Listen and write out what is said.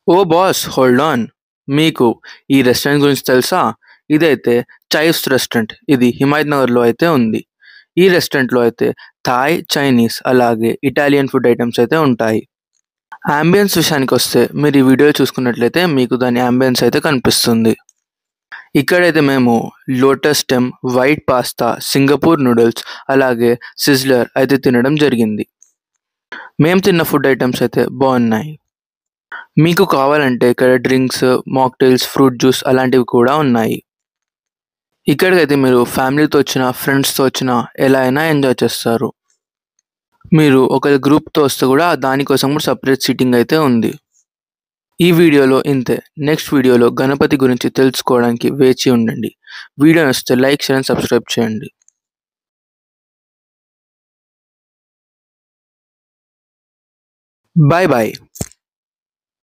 Oh boss hold on. మీకు ఈ restaurant గురించి తెలుసా? ఇదైతే చైవ్స్ రెస్టారెంట్. ఇది హిమాయత్ నగర్‌లో అయితే ఉంది. ఈ రెస్టారెంట్‌లో అయితే థాయ్, చైనీస్ అలాగే ఇటాలియన్ ఫుడ్ ఐటెమ్స్ అయితే ఉంటాయి. యాంబియన్స్ విషయానికొస్తే మీరు ఈ వీడియో చూసుకున్నట్లయితే మీకు దాని యాంబియన్స్ అయితే కనిపిస్తుంది. ఇక్కడైతే మేము lotus stem, white pasta, Singapore noodles అలాగే సిజ్లర్ అయితే తినడం జరిగింది. మేము తిన్న ఫుడ్ ఐటెమ్స్ అయితే బాగున్నాయి. మీకు కావాలంటే ఇక్కడ డ్రింక్స్, మాక్టైల్స్, ఫ్రూట్ జ్యూస్ అలాంటివి కూడా ఉన్నాయి. ఇక్కడికైతే మీరు ఫ్యామిలీతో వచ్చినా, ఫ్రెండ్స్‌తో వచ్చినా ఎలా అయినా ఎంజాయ్ చేస్తారు. మీరు ఒకవేళ గ్రూప్‌తో వస్తే కూడా దానికోసం కూడా సెపరేట్ సీటింగ్ అయితే ఉంది. ఈ వీడియోలో ఇంతే. నెక్స్ట్ వీడియోలో గణపతి గురించి తెలుసుకోవడానికి వేచి ఉండండి. వీడియో నచ్చితే లైక్, షేర్ అండ్ సబ్స్క్రైబ్ చేయండి. Bye bye.